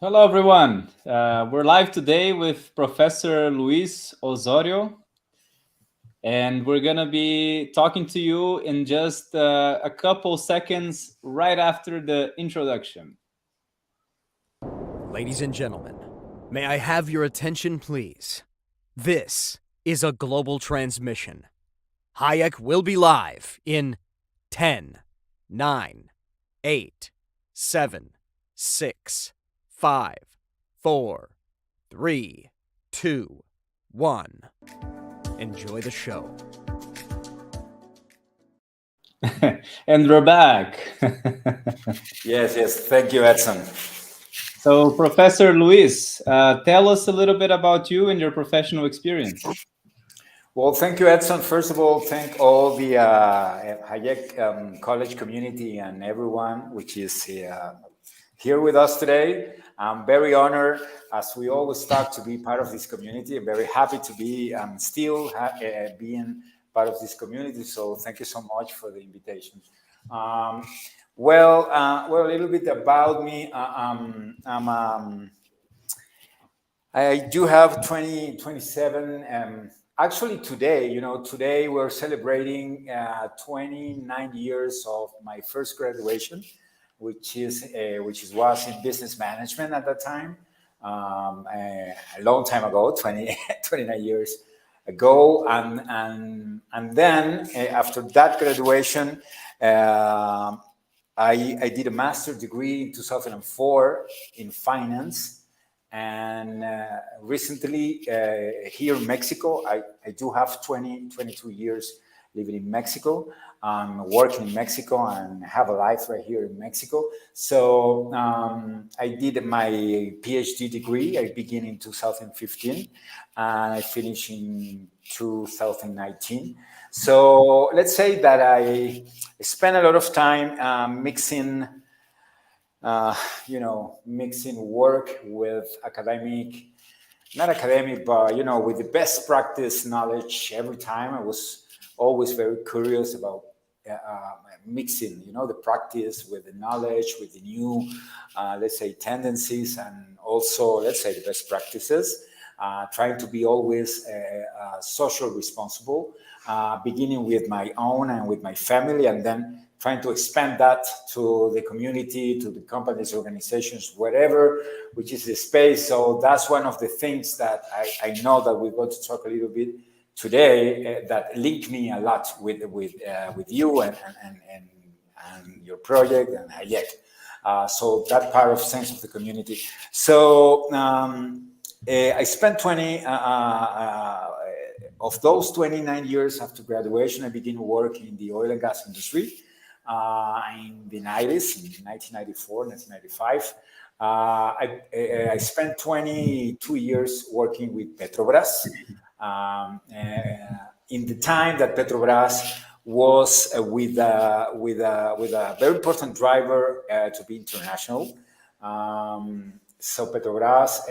Hello, everyone. We're live today with Professor Luis Osorio, and we're going to be talking to you in just a couple seconds right after the introduction. Ladies and gentlemen, may I have your attention, please? This is a global transmission. Hayek will be live in 10, 9, 8, 7, 6, 5, 4, 3, 2, 1. Enjoy the show. And we're back. Yes. Thank you, Edson. So, Professor Luis, tell us a little bit about you and your professional experience. Well, thank you, Edson. First of all, thank all the Hayek College community and everyone which is here with us today. I'm very honored, as we always start, to be part of this community. I'm very happy to be still being part of this community. So thank you so much for the invitation. Well, a little bit about me. I do have 27. Actually, today we're celebrating 29 years of my first graduation, which was in business management at that time, a long time ago, 29 years ago, and then after that graduation, I did a master's degree in 2004 in finance. And recently here in Mexico, I do have 22 years living in Mexico, working in Mexico, and have a life right here in Mexico. So I did my PhD degree. I began in 2015 and I finished in 2019. So let's say that I spent a lot of time mixing work with not academic, but, with the best practice knowledge every time. I was always very curious about mixing, the practice with the knowledge, with the new, let's say, tendencies, and also, let's say, the best practices, trying to be always social responsible, beginning with my own and with my family, and then trying to expand that to the community, to the companies, organizations, whatever, which is the space. So that's one of the things that I know that we're going to talk a little bit today that link me a lot with you and your project and Hayek. So that part of sense of the community. So I spent 20 of those 29 years after graduation. I began working in the oil and gas industry in the 90s, in 1994, 1995. I spent 22 years working with Petrobras. In the time that Petrobras was with a very important driver to be international. So Petrobras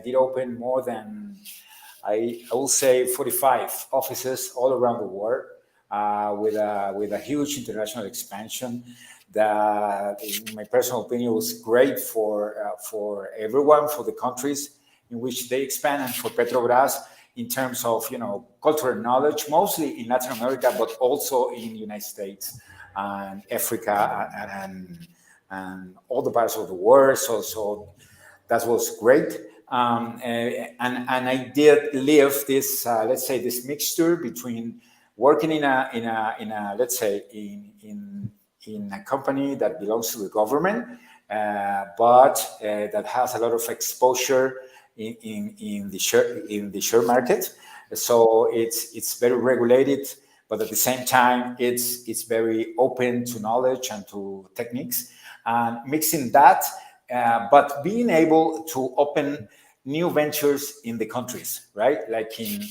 did open more than, I will say, 45 offices all around the world, with a huge international expansion that, in my personal opinion, was great for everyone, for the countries in which they expand, and for Petrobras in terms of cultural knowledge, mostly in Latin America, but also in the United States and Africa and all the parts of the world. So that was great. And I did live this, let's say, this mixture between working in a let's say in a company that belongs to the government, but that has a lot of exposure in the share market. So it's very regulated, but at the same time it's very open to knowledge and to techniques, and mixing that, but being able to open new ventures in the countries, right? Like in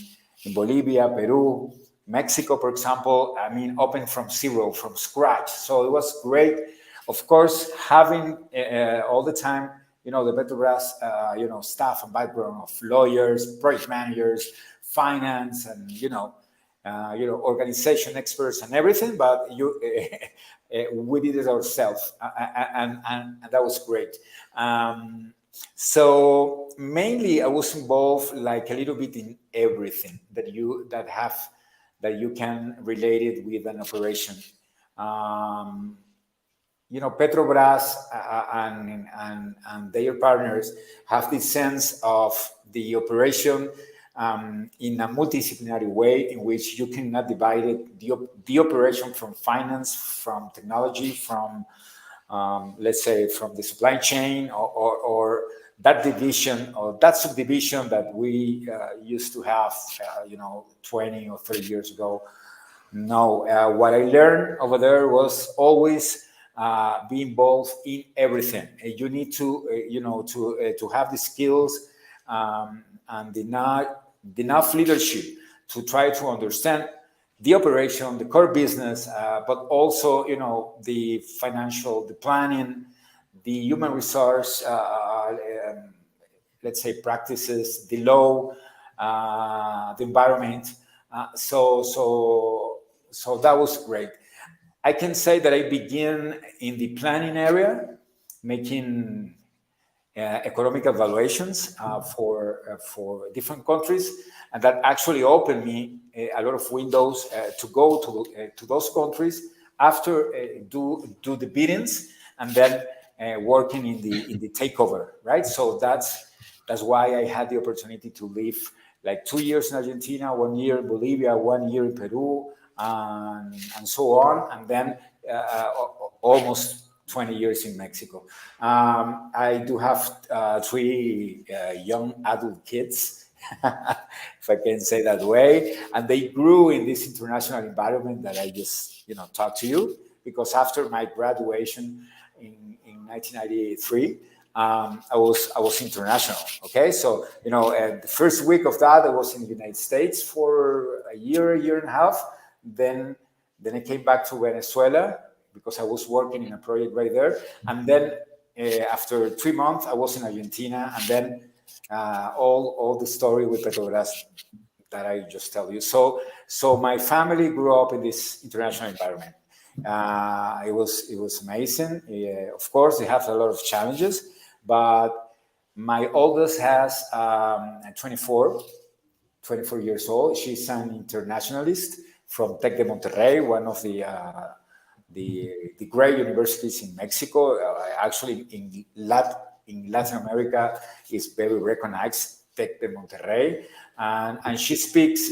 Bolivia, Peru, Mexico, for example. I mean, open from zero, from scratch. So it was great. Of course, having all the time, the Petrobras, staff and background of lawyers, project managers, finance, and organization experts and everything, but we did it ourselves, and that was great. So mainly, I was involved like a little bit in everything that you can relate it with an operation. Um, Petrobras and their partners have this sense of the operation in a multidisciplinary way, in which you cannot divide it, the operation from finance, from technology, from let's say from the supply chain, or that division or that subdivision that we used to have, 20 or 30 years ago. No, what I learned over there was always be involved in everything. You need to, to have the skills and the enough leadership to try to understand the operation, the core business, but also, the financial, the planning, the human resource, let's say practices, the law, the environment. So that was great. I can say that I began in the planning area, making economic evaluations for different countries, and that actually opened me a lot of windows to go to those countries after do the biddings, and then working in the takeover, right? So that's why I had the opportunity to live like 2 years in Argentina, 1 year in Bolivia, 1 year in Peru, and so on, and then almost 20 years in Mexico. I do have three young adult kids, if I can say that way, and they grew in this international environment that I just talked to you, because after my graduation in 1993, I was international. Okay, so the first week of that I was in the United States for a year and a half. Then I came back to Venezuela because I was working in a project right there. And then after 3 months, I was in Argentina, and then all the story with Petrobras that I just tell you. So my family grew up in this international environment. It was amazing. Of course, they have a lot of challenges, but my oldest has 24 years old. She's an internationalist from Tec de Monterrey, one of the great universities in Mexico. Actually, in Latin America, is very recognized, Tec de Monterrey, and she speaks,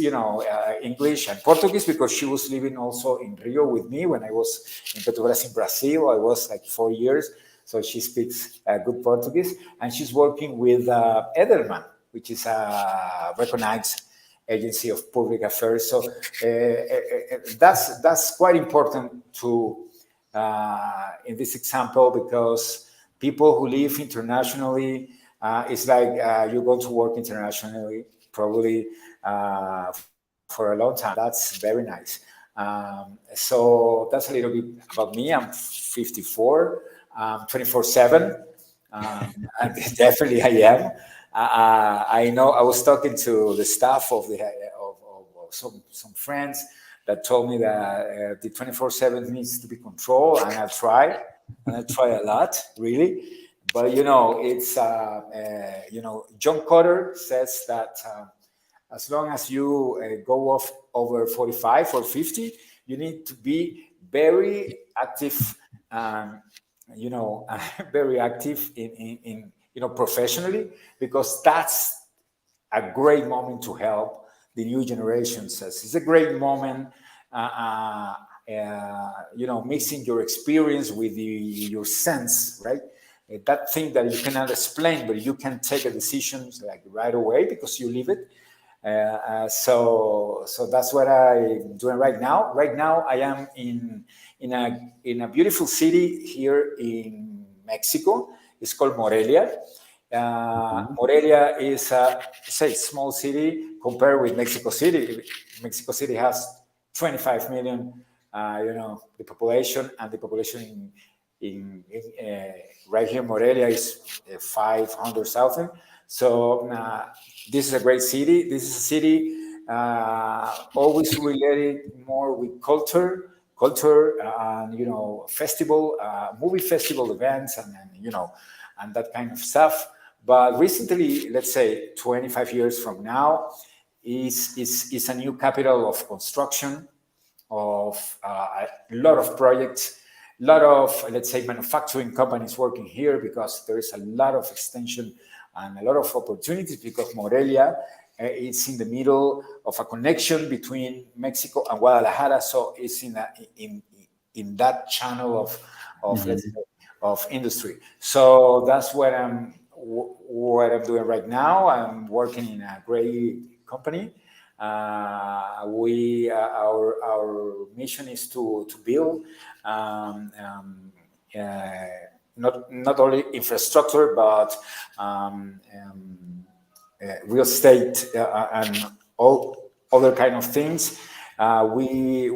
English and Portuguese, because she was living also in Rio with me when I was in Petrobras in Brazil. I was like 4 years, so she speaks good Portuguese, and she's working with Edelman, which is a recognized agency of public affairs. So that's quite important to in this example, because people who live internationally, it's like you go to work internationally probably for a long time. That's very nice. So that's a little bit about me. I'm 54, 24/7. And definitely I am. I know I was talking to the staff of some friends that told me that the 24/7 needs to be controlled, and I try a lot, really. But it's John Cotter says that as long as you go off over 45 or 50, you need to be very active. Very active in professionally, because that's a great moment to help the new generations. It's a great moment, mixing your experience with your sense, right? That thing that you cannot explain, but you can take a decision like right away because you live it. So that's what I'm doing right now. Right now, I am in a beautiful city here in Mexico. It's called Morelia. Morelia is a small city compared with Mexico City. Mexico City has 25 million, the population, and the population in right here in Morelia is 500,000. So this is a great city. This is a city always related more with culture, and festival, movie festival events, and that kind of stuff. But recently, let's say 25 years from now, is a new capital of construction, of a lot of projects, a lot of, let's say, manufacturing companies working here, because there is a lot of extension and a lot of opportunities, because Morelia is in the middle of a connection between Mexico and Guadalajara, so it's in that channel of let's Mhm. say, of industry. So that's what I'm doing right now. I'm working in a great company. Our mission is to build, um, um, uh, not only infrastructure, but real estate, and all other kind of things. We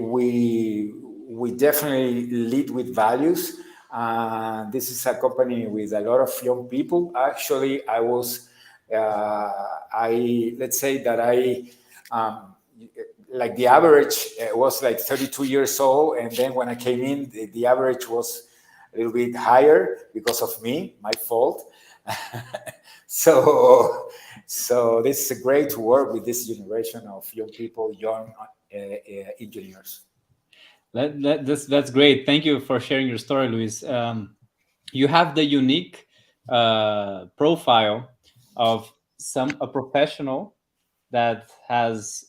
definitely lead with values. This is a company with a lot of young people. Actually, I let's say that um, like the average was like 32 years old, and then when I came in, the average was a little bit higher because of me, my fault. So this is great to work with this generation of young people, young engineers. That's great. Thank you for sharing your story, Luis. You have the unique profile of a professional that has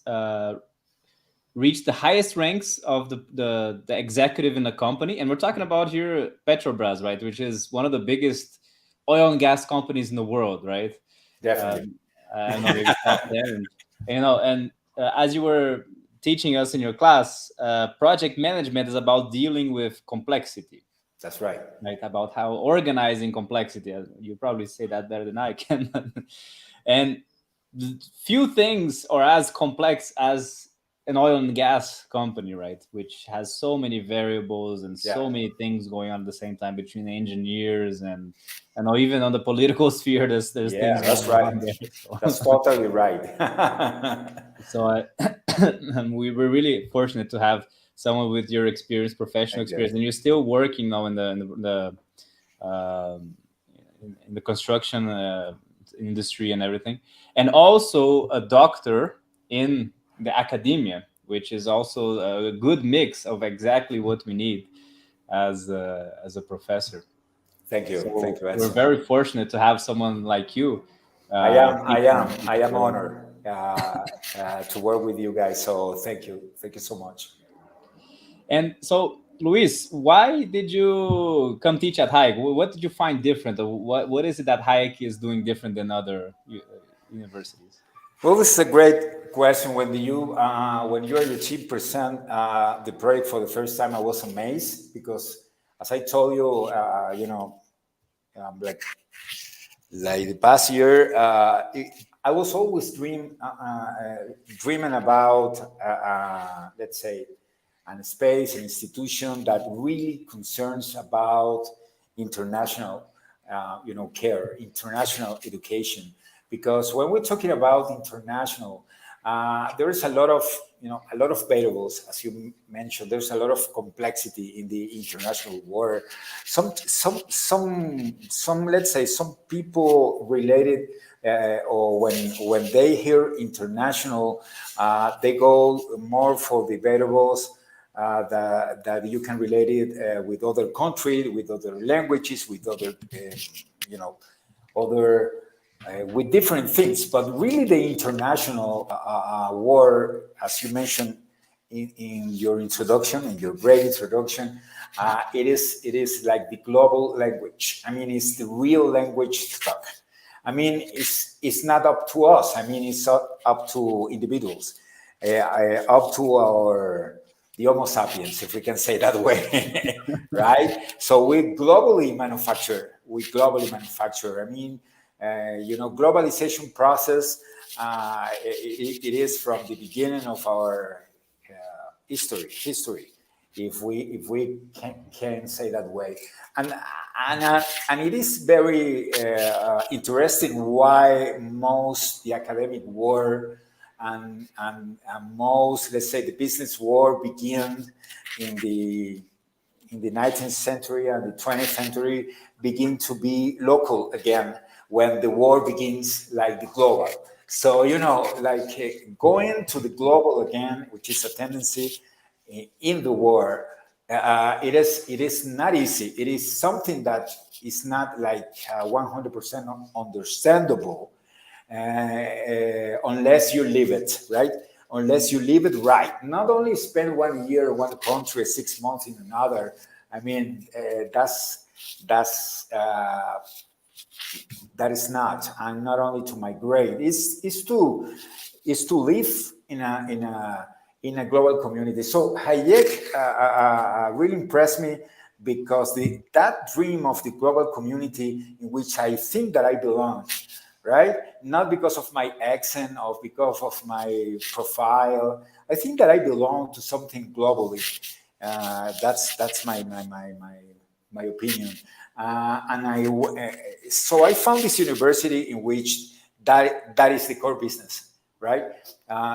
reached the highest ranks of the executive in the company, and we're talking about here Petrobras, right, which is one of the biggest oil and gas companies in the world, right? Definitely. um, I don't know, maybe top there, and as you were teaching us in your class, project management is about dealing with complexity, That's right. right? About how organizing complexity. You probably say that better than I can. And few things are as complex as an oil and gas company, right? Which has so many variables and Yeah. so many things going on at the same time between the engineers and know even on the political sphere, there's Yeah, things that's going on right. there. So, That's totally right. so and we were really fortunate to have someone with your experience, professional Thank you. experience, and you're still working now in the in the construction industry and everything, and also a doctor in the academia, which is also a good mix of exactly what we need as a professor. Thank you. Thank So you, we're Edson. very fortunate to have someone like you I am, I am, teaching I am the way. honored to work with you guys. So thank you so much. And so, Luis, why did you come teach at Hayek? What did you find different? Or what is it that Hayek is doing different than other universities? Well, this is a great question. When you are the chief present the project for the first time, I was amazed because, as I told you, like the past year, I was always dreaming about, let's say, an space, an institution that really concerns about international, care, international education. Because when we're talking about international, there is a lot of variables, as you mentioned. There's a lot of complexity in the international world. Some let's say some people related, or when they hear international, they go more for the variables that you can relate it with other countries, with other languages, with other, you know, other with different things. But really, the international war, as you mentioned in your introduction, in your great introduction, it is like the global language. I mean, it's the real language stuck. I mean, it's not up to us. I mean, it's up to individuals, up to the Homo sapiens, if we can say that way, right? So we globally manufacture. We globally manufacture. I mean, globalization process. It is from the beginning of our history, if we can say that way, and it is very interesting why most the academic world and most, let's say, the business war began in the 19th century and the 20th century begin to be local again when the war begins like the global. So, like going to the global again, which is a tendency in the war, it is not easy. It is something that is not like 100% understandable unless you live it, right? Unless you live it right. Not only spend 1 year in one country, 6 months in another. I mean, that is not, and not only to migrate. Is to live in a global community. So Hayek really impressed me because that dream of the global community in which I think that I belong, right? Not because of my accent or because of my profile. I think that I belong to something globally. That's my opinion. So I found this university in which that is the core business, right?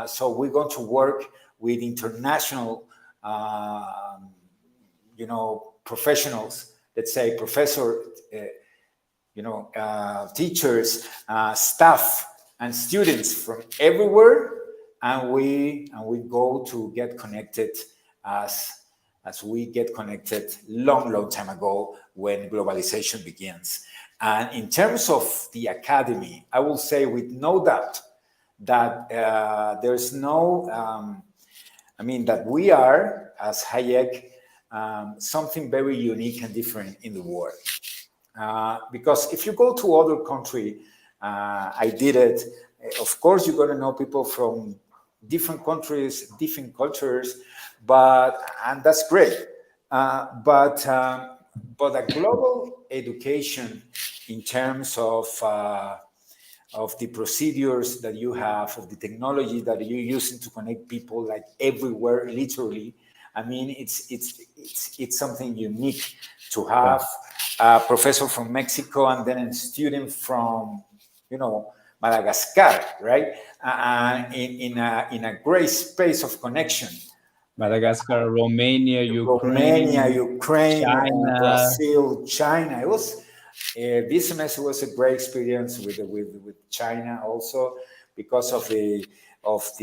So we're going to work with international, professionals. Let's say professor, teachers, staff, and students from everywhere, and we go to get connected as as we get connected long time ago when globalization begins. And in terms of the academy, I will say with no doubt that there's no, that we are, as Hayek, something very unique and different in the world. Because if you go to other country, I did it. Of course, you're going to know people from different countries, different cultures, and that's great. But a global education in terms of the procedures that you have, of the technology that you're using to connect people like everywhere, literally. I mean, it's something unique to have a professor from Mexico and then a student from, Madagascar, right? In a great space of connection. Madagascar, Romania, Romania, Ukraine, Ukraine, China. Brazil, China. This semester was a great experience with China also because of the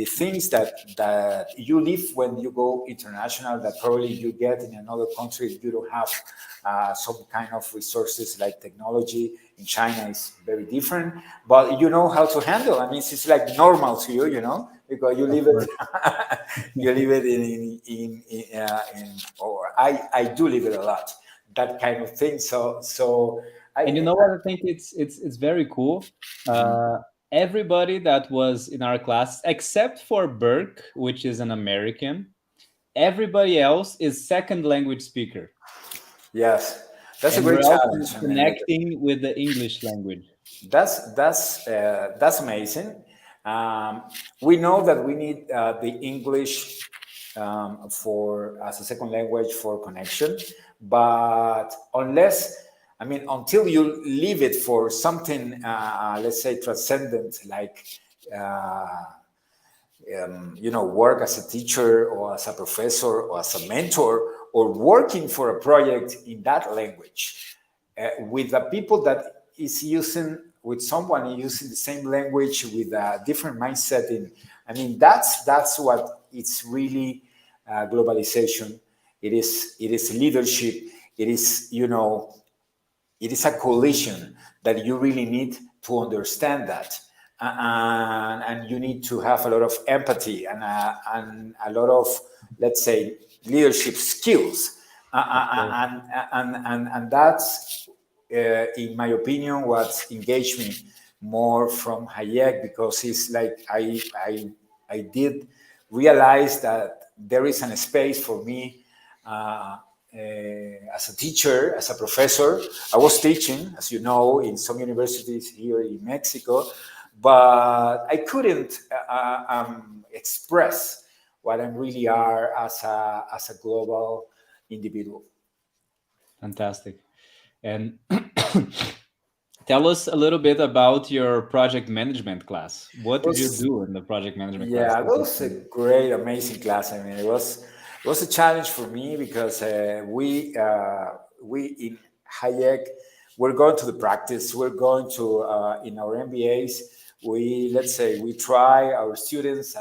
things that you live when you go international that probably you get in another country. You don't have some kind of resources like technology. In China is very different, but you know how to handle. I mean, it's like normal to you, because you Of live it. course. You live it in or I do live it a lot. That kind of thing. So And you I know what? I think it's very cool. Uh, Everybody that was in our class, except for Burke, which is an American, everybody else is second language speaker, yes, that's a and great we're all challenge. I mean, like connecting with the English language. that's amazing. Um, we know that we need the English for as a second language for connection, but until you leave it for something, let's say transcendent, like uh, work as a teacher or as a professor or as a mentor or working for a project in that language with the people that is using with someone using the same language with a different mindset that's what it's really globalization. It is leadership. It is a coalition that you really need to understand that. And you need to have a lot of empathy and a lot of, let's say, leadership skills. Of course. And that's, in my opinion, what engaged me more from Hayek, because it's like I did realize that there is a space for me as a teacher, as a professor. I was teaching, as you know, in some universities here in Mexico, but I couldn't express what I really are as a global individual. Fantastic. And Tell us a little bit about your project management class. What did you Was do in the project management class? Yeah, that was a great, amazing class. I mean, it was a challenge for me because we in Hayek we're going to the practice. We're going to in our MBAs. We let's say we try our students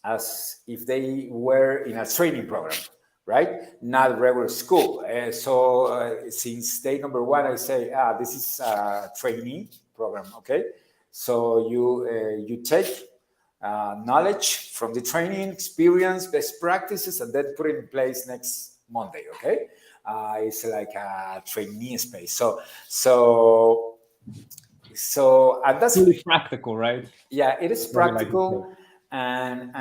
as if they were in a training program, right? Not regular school. So since day number one, I say, this is a trainee program, okay? So you take knowledge from the training, experience, best practices, and then put it in place next Monday, okay? It's like a trainee space. So and that's Fully practical, right? yeah, it is What we like to say. practical, and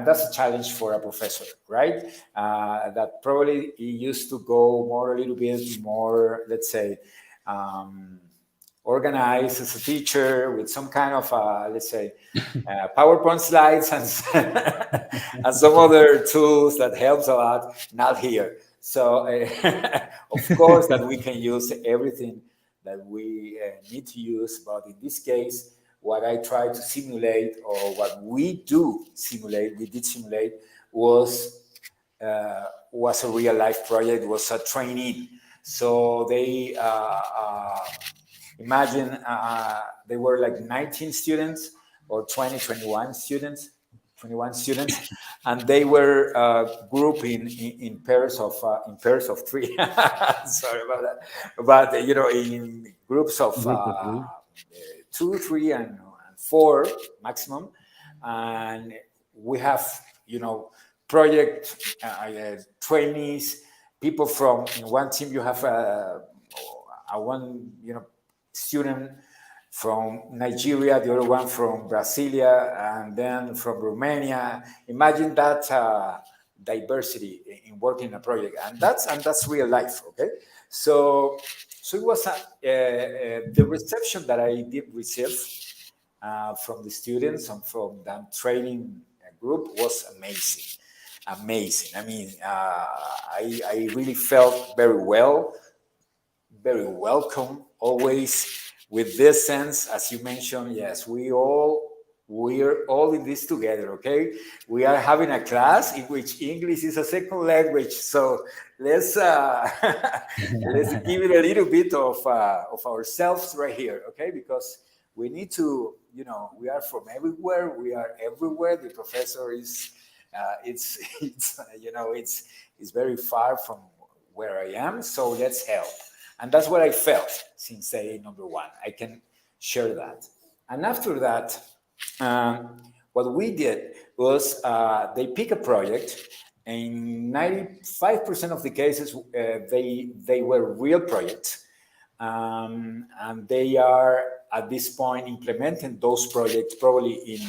that's a challenge for a professor, right? That probably he used to go more a little bit more, let's say, um, organized as a teacher with some kind of let's say PowerPoint slides and and some other tools that helps a lot. Not here. So of course that we can use everything that we need to use, but in this case, what I try to simulate or what we did simulate was a real life project, was a training. So they imagine they were like 19 students or 20, 21 students, and they were grouped in pairs of three. Sorry about that, but in groups of Group of three. two, three, and four maximum, and we have project trainees, people from in one team. You have a one student from Nigeria, the other one from Brasilia, and then from Romania. Imagine that diversity in working in a project, and that's real life. Okay, so it was the reception that I did receive from the students and from that training group was amazing. I mean, I really felt very welcome, always with this sense, as you mentioned. Yes, we're all in this together. Okay, we are having a class in which English is a second language. So let's let's give it a little bit of ourselves right here. Okay, because we need to, we are from everywhere. We are everywhere. The professor is, it's very far from where I am. So let's help. And that's what I felt since day number one. I can share that. And after that, what we did was they pick a project. In 95% of the cases, they were real projects. And they are at this point implementing those projects probably in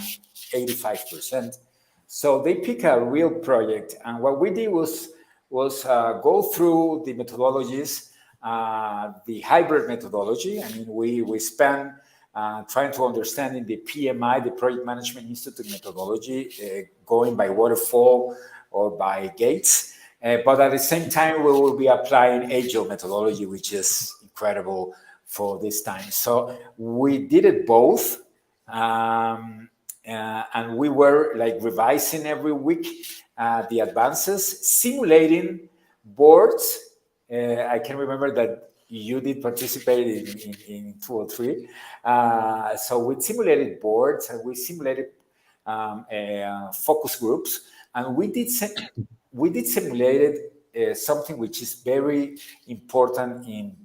85%. So they pick a real project, and what we did was go through the methodologies, the hybrid methodology. I mean, we spent trying to understand in the PMI, the Project Management Institute methodology, going by waterfall or by gates. But at the same time, we will be applying Agile methodology, which is incredible for this time. So we did it both. And we were like revising every week the advances, simulating boards. I can remember that you did participate in two or three. So we simulated boards and we simulated focus groups, and we did simulated something which is very important in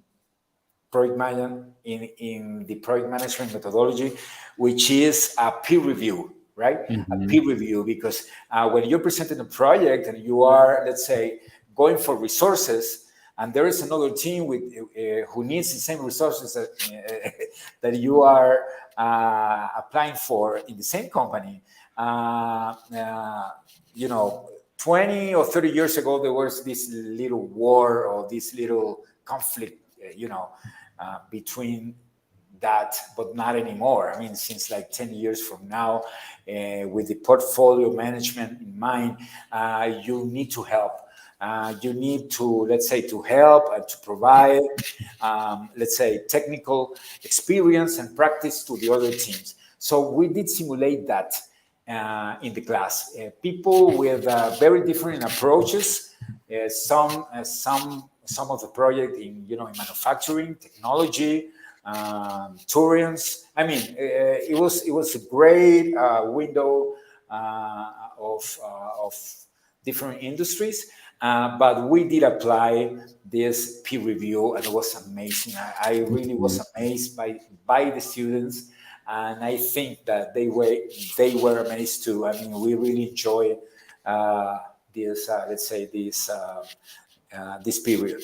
project management in the project management methodology, which is a peer review, right? A Mhm. peer review, because when you're presenting a project and you are, let's say, going for resources, and there is another team with who needs the same resources that you are applying for in the same company. You know, 20 or 30 years ago, there was this little war or this little conflict, between that, but not anymore. I mean, since like 10 years from now, with the portfolio management in mind, you need to help You need to, let's say, to help and to provide, let's say, technical experience and practice to the other teams. So we did simulate that in the class. People with very different approaches. Some of the project in in manufacturing, technology, tourism. I mean, it was a great window of different industries. But we did apply this peer review, and it was amazing. I really was amazed by the students, and I think that they were amazed too. I mean, we really enjoy this let's say this period.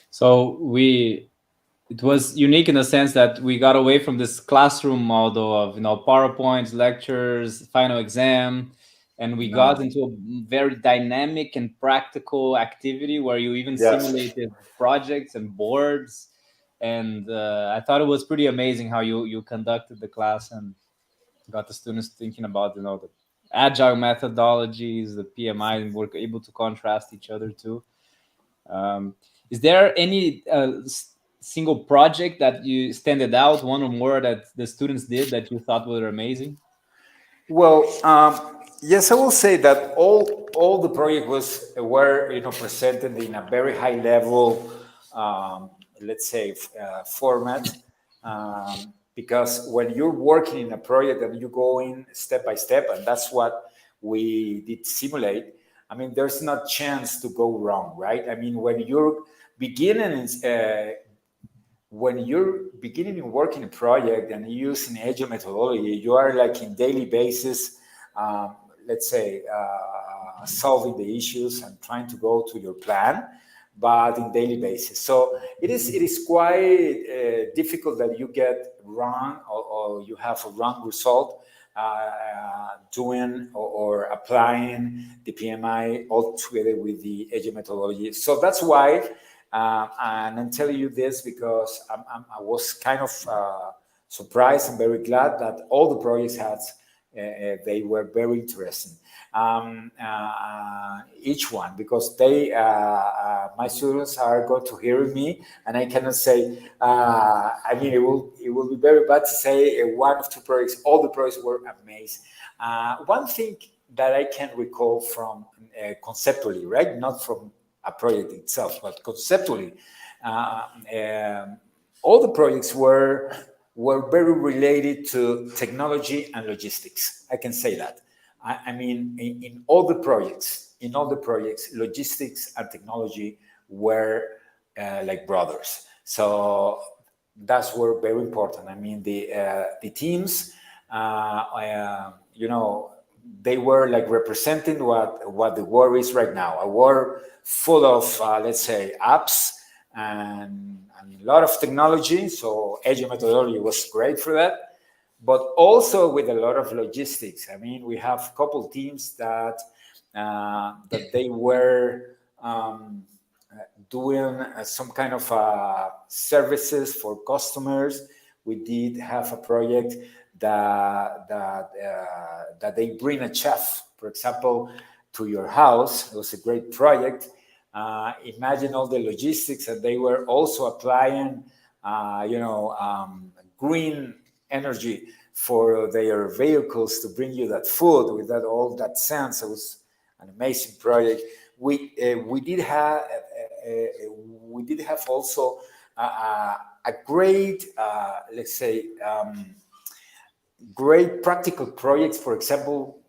So it was unique in the sense that we got away from this classroom model of PowerPoints, lectures, final exam, and we got No. into a very dynamic and practical activity where you even Yes. simulated projects and boards. And I thought it was pretty amazing how you conducted the class and got the students thinking about the agile methodologies, the PMI, and were able to contrast each other too. Um, is there any single project that you standed out, one or more that the students did that you thought were amazing? Well, yes, I will say that all the project were presented in a very high level, let's say, format, because when you're working in a project and you go in step by step, and that's what we did simulate. I mean, there's not chance to go wrong, right? I mean, when you're beginning and working a project and using agile methodology, you are like in daily basis, let's say, solving the issues and trying to go to your plan, but in daily basis. So it is quite difficult that you get wrong, or you have a wrong result doing or applying the PMI all together with the agile methodology. So that's why. And I'm telling you this because I was kind of surprised and very glad that all the projects had, they were very interesting. Each one, because my students are going to hear me, and I cannot say. I mean, it will be very bad to say one of two projects. All the projects were amazing. One thing that I can recall from conceptually, right, not from a project itself, but conceptually, all the projects were very related to technology and logistics. I can say that. I mean, in all the projects, logistics and technology were like brothers. So that's were very important. I mean, the teams, they were like representing what the world is right now. A world full of, let's say, apps and a lot of technology. So agile methodology was great for that, but also with a lot of logistics. I mean, we have a couple teams that they were doing some kind of services for customers. We did have a project that they bring a chef, for example, to your house. It was a great project. Imagine all the logistics, and they were also applying, green energy for their vehicles to bring you that food with all that sense. It was an amazing project. We did have also a great, let's say, great practical projects. For example,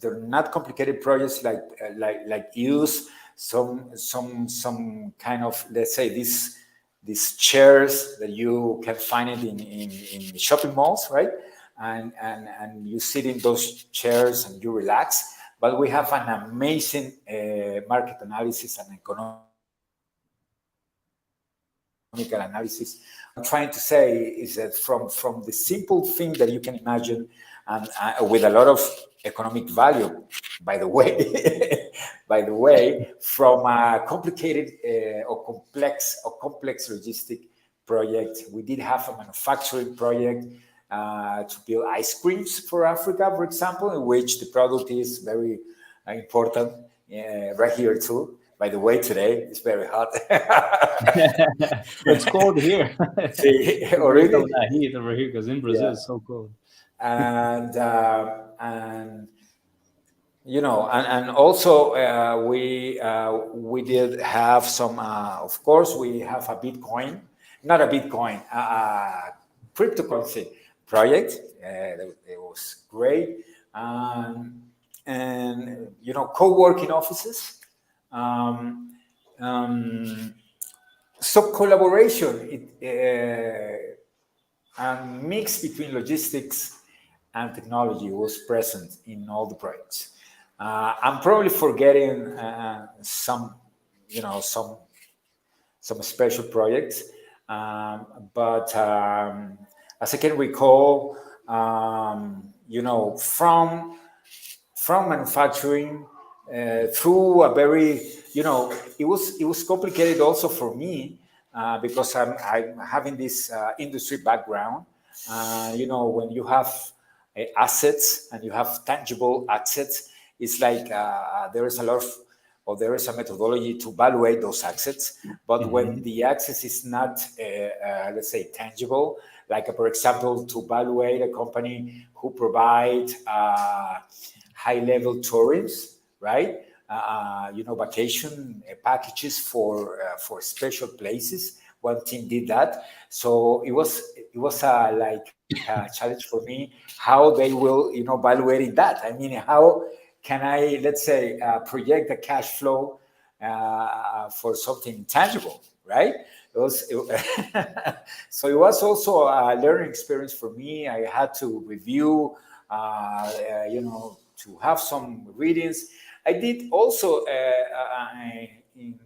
they're not complicated projects like use some kind of, let's say, these chairs that you can find it in shopping malls, right? And you sit in those chairs and you relax. But we have an amazing market analysis and economic analysis. I'm trying to say is that from the simple thing that you can imagine, and with a lot of economic value, by the way, from a complicated or complex logistic project, we did have a manufacturing project to build ice creams for Africa, for example, in which the product is very important. right here too. By the way, today it's very hot. It's cold here. See, We bring some of already, that heat over here because in Brazil yeah, it's so cold. and and also we did have some. Of course, we have a Bitcoin, not a Bitcoin, cryptocurrency project. It was great, and co-working offices. Um, um, so collaboration, and mix between logistics and technology was present in all the projects. I'm probably forgetting some, some special projects, but as I can recall, from manufacturing through a very, it was complicated also for me because I'm having this industry background. When you have assets and you have tangible assets, it's like there is a lot of, or there is a methodology to evaluate those assets. But when Hmm. the access is not, let's say, tangible, like for example, to evaluate a company who provide high-level tourism, right? Vacation packages for special places. One team did that, so it was like a challenge for me how they will evaluating that. I mean, how can I, let's say, project the cash flow for something tangible, right? So it was also a learning experience for me. I had to review, to have some readings. I did also, in,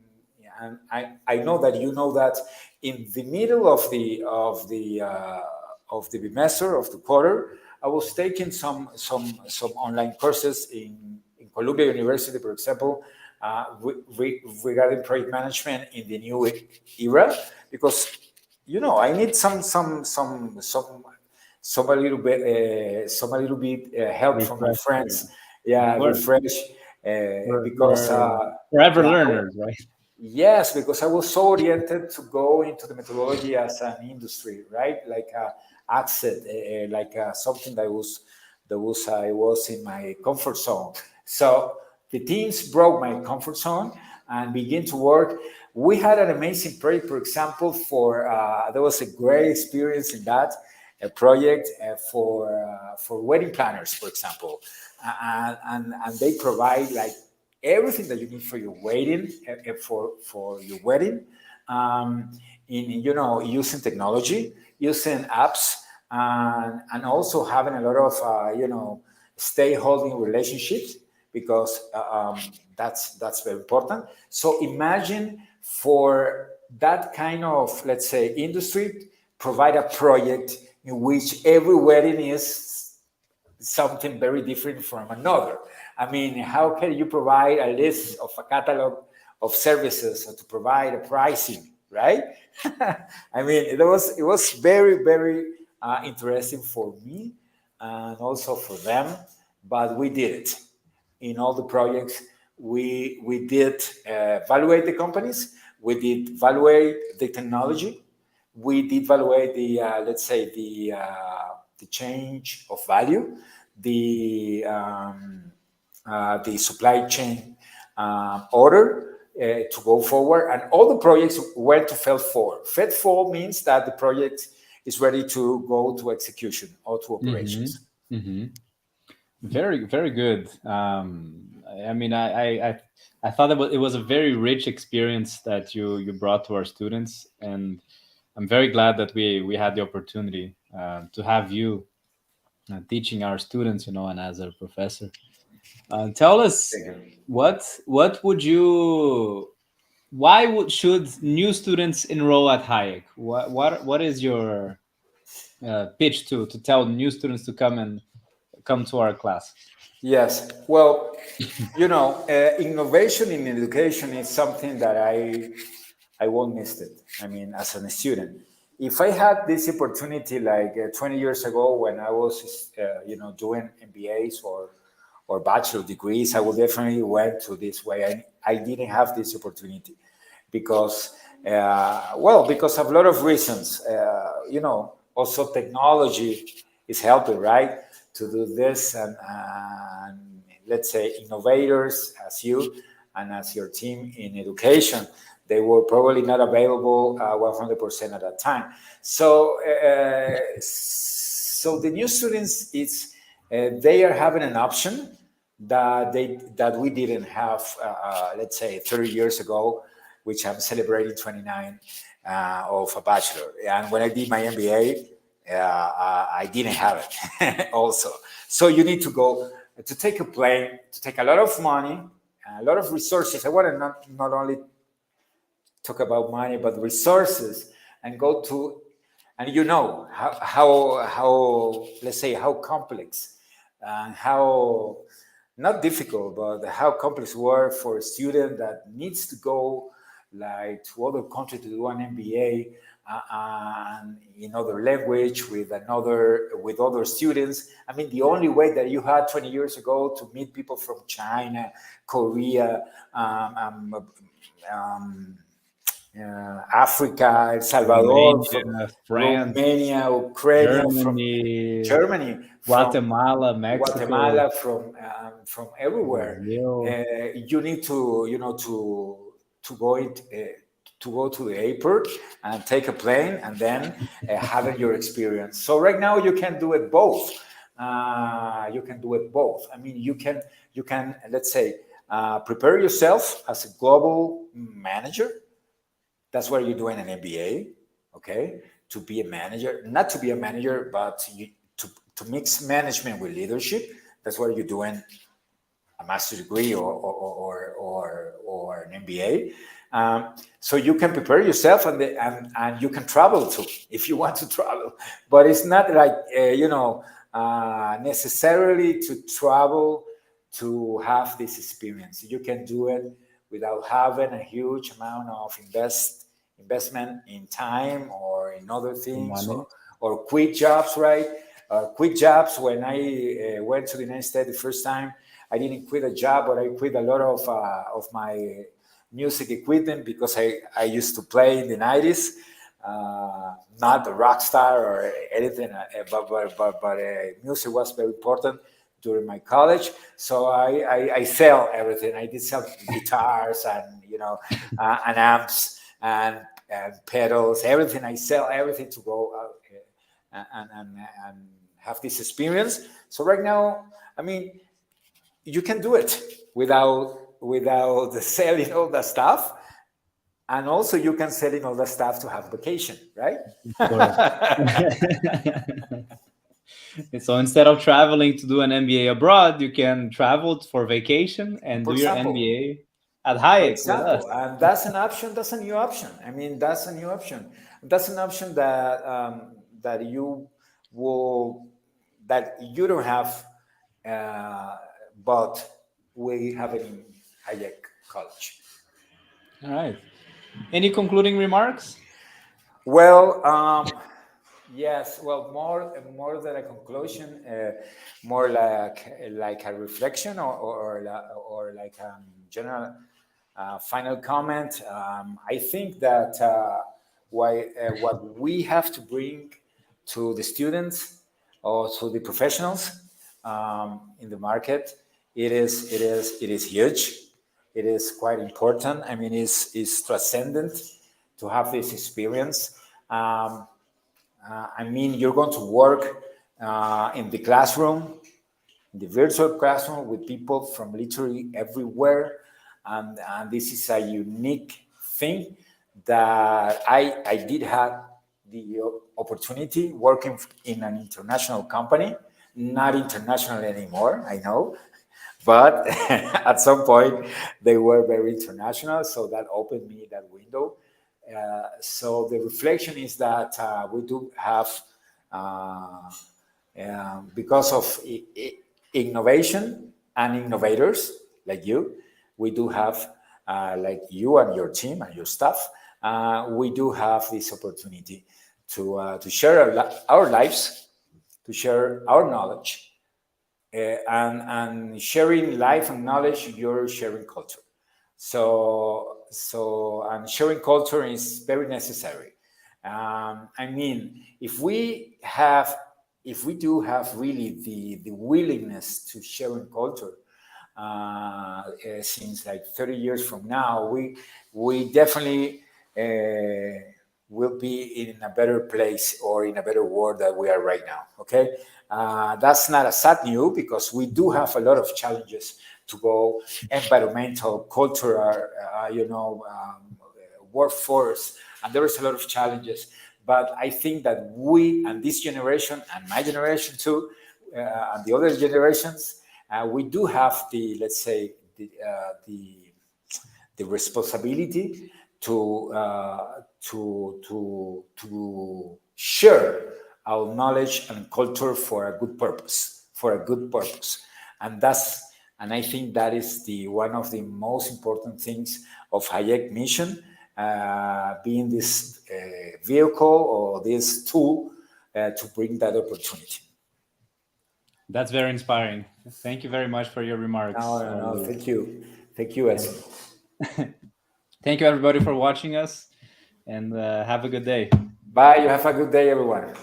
and I know that you know that in the middle of the semester of the quarter, I was taking some online courses in Columbia University, for example, regarding project management in the new era, because I need some a little bit help from my Refresher. friends. Of Yeah, course. refresh because We're forever yeah. learners, right? Yes, because I was so oriented to go into the methodology as an industry, right? Like accent, like something that was I was in my comfort zone. So the teams broke my comfort zone and began to work. We had an amazing project, for example, for there was a great experience in that a project for wedding planners, for example, and they provide like everything that you need for your wedding, for your wedding, um, in using technology, using apps, and also having a lot of stay holding relationships because that's very important. So imagine for that kind of, let's say, industry, provide a project in which every wedding is something very different from another. I mean, how can you provide a list of a catalog of services to provide a pricing, right? I mean, it was very, very interesting for me and also for them, but we did it in all the projects. We did evaluate the companies, we did evaluate the technology, we did evaluate the let's say the change of value, the supply chain order to go forward, and all the projects went to FED 4. FED 4 means that the project is ready to go to execution or to Hmm. operations. Hmm. Very, very good. I mean, I thought it was a very rich experience that you brought to our students, and I'm very glad that we had the opportunity to have you teaching our students, and as a professor. Tell us Thank you. what would you why should new students enroll at Hayek? What is your pitch to tell new students to come to our class? Yes. Well, innovation in education is something that I won't miss it. I mean, as a student, if I had this opportunity like 20 years ago when I was, doing MBAs or bachelor degrees, I would definitely went to this way. I didn't have this opportunity because, well, because of a lot of reasons. Also technology is helping, right, to do this, and let's say innovators as you and as your team in education, they were probably not available 100% at that time. So the new students, they are having an option that we didn't have, let's say 30 years ago, which I'm celebrating 29 of a bachelor. And when I did my MBA, I didn't have it also. So you need to go to take a plane, to take a lot of money, a lot of resources. I want to not only talk about money, but resources, and go to, and how let's say how complex and how not difficult, but how complex were for a student that needs to go like to other country to do an MBA and in other language with other students. I mean, the only way that you had 20 years ago to meet people from China, Korea, Africa, El Salvador, from Romania, France, Romania, Ukraine, from Germany, Germany, from Guatemala, Mexico, Guatemala, from everywhere. Brazil. You need to to go it, to go to the airport and take a plane and then having your experience. So right now you can do it both. You can do it both. I mean, you can let's say prepare yourself as a global manager. That's why you're doing an MBA, okay? To be a manager, not to be a manager, but to mix management with leadership. That's why you're doing a master's degree or an MBA. So you can prepare yourself and you can travel too if you want to travel. But it's not like, necessarily to travel to have this experience. You can do it without having a huge amount of investment in time or in other things, Money. or quit jobs, right? Quit jobs. When I went to the United States the first time, I didn't quit a job, but I quit a lot of my music equipment because I used to play in the 90s, not the rock star or anything, but music was very important during my college. So I sell everything. I did sell guitars and and amps and pedals, everything. I sell everything to go out and have this experience. So right now, I mean, you can do it without selling all the stuff, and also you can selling all the stuff to have vacation, right? Of course. So instead of traveling to do an MBA abroad, you can travel for vacation and For do your example, MBA at for Hayek with us. example, and that's an option. That's a new option. I mean, that's a new option. That's an option that you will that you don't have, uh, but we have it in Hayek College. All right. Any concluding remarks? Well, yes. Well, more than a conclusion, more like a reflection or like general final comment. I think that what we have to bring to the students or to the professionals in the market, it is huge. It is quite important. I mean, it's transcendent to have this experience. I mean, you're going to work in the classroom, in the virtual classroom with people from literally everywhere. And this is a unique thing that I did have the opportunity working in an international company, not international anymore, I know, but at some point they were very international. So that opened me that window. So the reflection is that we do have, uh, because of innovation and innovators like you, we do have, like you and your team and your staff, we do have this opportunity to share our lives, to share our knowledge, and sharing life and knowledge, you're sharing culture. And sharing culture is very necessary. I mean, if we do have really the willingness to share in culture, since like 30 years from now, we definitely will be in a better place or in a better world than we are right now. Okay, that's not a sad news because we do have a lot of challenges to go: environmental, cultural, workforce, and there is a lot of challenges. But I think that we and this generation and my generation too, and the other generations, we do have the, let's say, the responsibility to share our knowledge and culture for a good purpose, and I think that is the one of the most important things of Hayek mission, being this vehicle or this tool to bring that opportunity. That's very inspiring. Thank you very much for your remarks. No. Thank you, Edson. Thank you, everybody, for watching us, and have a good day. Bye. You have a good day, everyone.